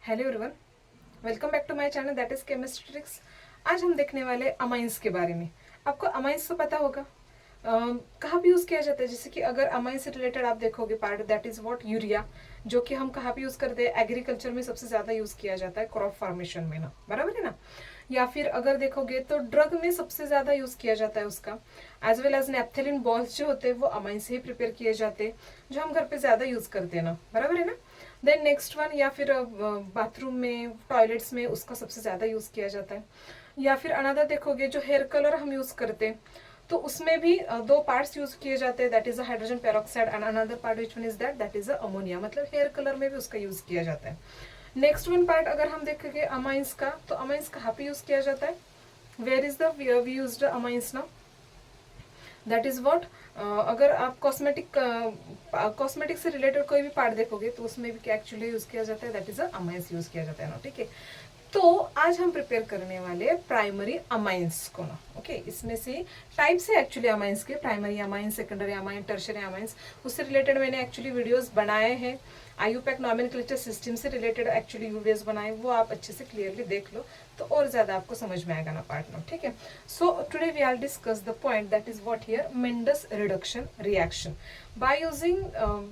Hello everyone, welcome back to my channel that is chemistry tricks. आज हम देखने वाले अमाइंस के बारे में। आपको अमाइंस तो पता होगा कहाँ पे यूज किया जाता है। जैसे कि अगर अमाइन से रिलेटेड आप देखोगे part that is what urea, जो कि हम कहाँ पे यूज करते हैं, एग्रीकल्चर में सबसे ज्यादा यूज किया जाता है, क्रॉप फॉर्मेशन में ना, बराबर है ना। या फिर अगर देखोगे तो ड्रग में सबसे ज्यादा यूज किया जाता है उसका। एज वेल एज नेप्थेलिन बॉल्स जो होते हैं वो अमाइन से ही प्रिपेयर किए जाते हैं, जो हम घर पे ज्यादा यूज करते हैं ना, बराबर है ना। देन नेक्स्ट वन, या फिर बाथरूम में, टॉयलेट्स में उसका सबसे ज्यादा यूज किया जाता है। या फिर अनदर देखोगे जो हेयर कलर हम यूज करते हैं, तो उसमें भी दो पार्ट्स यूज किए जाते हैं, that is hydrogen peroxide and another part which one is that is ammonia. मतलब हेयर कलर में भी उसका यूज किया जाता है। नेक्स्ट वन पार्ट अगर हम देखेंगे अमाइंस का, तो अमाइंस कहाँ पे यूज किया जाता है, where is the we used amines now, that is what. अगर आप कॉस्मेटिक से रिलेटेड कोई भी पार्ट देखोगे तो उसमें भी क्या एक्चुअली यूज किया जाता है, दैट इज अमाइंस यूज किया जाता है ना, ठीक है। तो आज हम प्रिपेयर करने वाले प्राइमरी अमाइंस को ना, ओके। इसमें से टाइप्स है एक्चुअली अमाइंस के, primary amine, secondary amine, tertiary amines. उससे रिलेटेड मैंने एक्चुअली वीडियोस बनाए हैं। आईयूपैक नॉमेनक्लेचर सिस्टम से रिलेटेड एक्चुअली वीडियोस बनाए, वो आप अच्छे से क्लियरली देख लो तो और ज्यादा आपको समझ में आएगा ना पार्ट में, ठीक है। So today we are discuss the point that is what here, Mendius reduction reaction. By using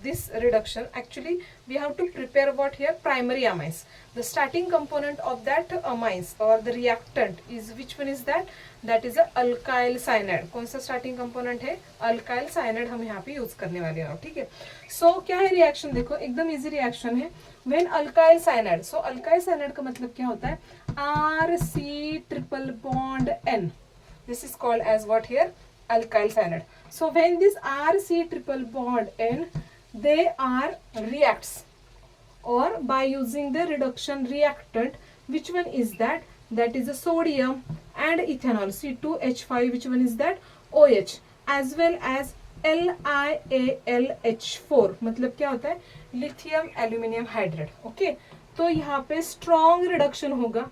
this reduction, actually we have to prepare what here, primary amines. The starting component of that amines or the reactant is, which one is that, that is a alkyl cyanide. कौन सा starting component है, alkyl cyanide हम यहाँ पे use करने वाले हैं, ठीक है। सो क्या है रिएक्शन, देखो एकदम इजी रिएक्शन है। when alkyl cyanide, so alkyl cyanide का मतलब क्या होता है, RC triple bond N. This is called as what here, alkyl cyanide. So when this RC triple bond N, they are reacts or by using the reduction reactant, which one is that, that is a sodium and ethanol, C2H5, which one is that, OH, as well as LiAlH4, मतलब क्या होता है, lithium aluminium hydrate, okay. तो यहाँ पे strong reduction होगा,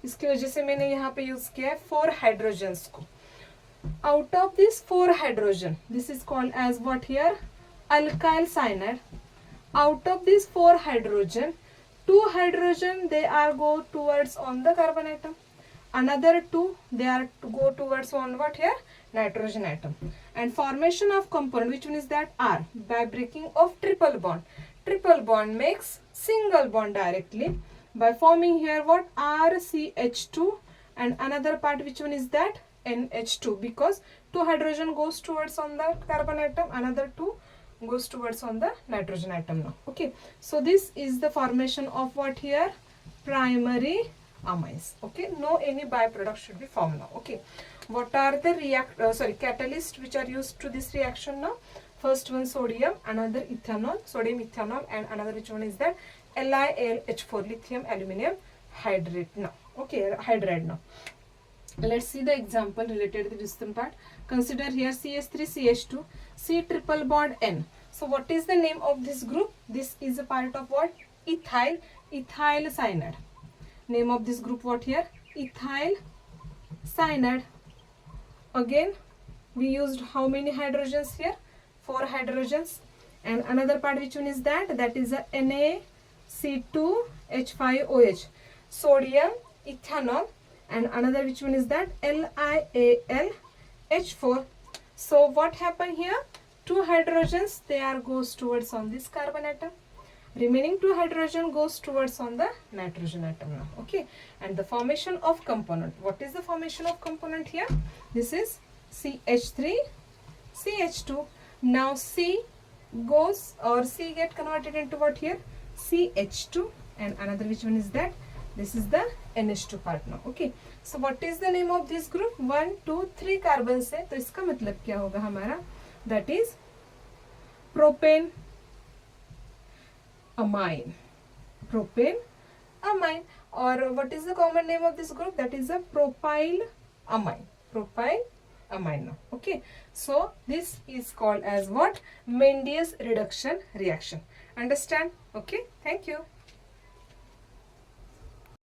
इसकी वजह से मैंने यहाँ पे यूज किया है 4 हाइड्रोजन्स को। Out of this 4 hydrogen, this is called as what here, alkyl cyanide. Out of these 4 hydrogen, 2 hydrogen they are go towards on the carbon atom, another 2 they are to go towards on what here, nitrogen atom. And formation of component, which one is that, R, by breaking of triple bond. Triple bond makes single bond directly by forming here what, RCH2, and another part which one is that, NH2, because 2 hydrogen goes towards on the carbon atom, another 2 goes towards on the nitrogen atom now, okay. So this is the formation of what here, primary amines, okay. No any byproduct should be formed now, okay. What are the catalysts which are used to this reaction now? First one sodium, another ethanol, sodium ethanol, and another which one is that, LiAlH4, lithium aluminum hydrate now, okay, hydride now. Let's see the example related to this part. Consider here CH3CH2, C triple bond N. So what is the name of this group? This is a part of what? Ethyl cyanide. Name of this group what here? Ethyl cyanide. Again we used how many hydrogens here? 4 hydrogens. And another part, which one is that? That is a NaC2H5OH. Sodium, ethanol, and another which one is that, LiAlH4. So what happened here, 2 hydrogens they are goes towards on this carbon atom, remaining 2 hydrogen goes towards on the nitrogen atom now, okay. And the formation of component, what is the formation of component here, this is CH3 CH2. Now C goes, or C get converted into what here, CH2, and another which one is that, this is the NH2 part now, okay. So what is the name of this group, 1 2 3 carbon है, तो इसका मतलब क्या होगा हमारा, that is propane amine, propane amine. Or what is the common name of this group, that is a propyl amine, propyl amine now, okay. So this is called as what, Mendes reduction reaction. Understand, okay. Thank you.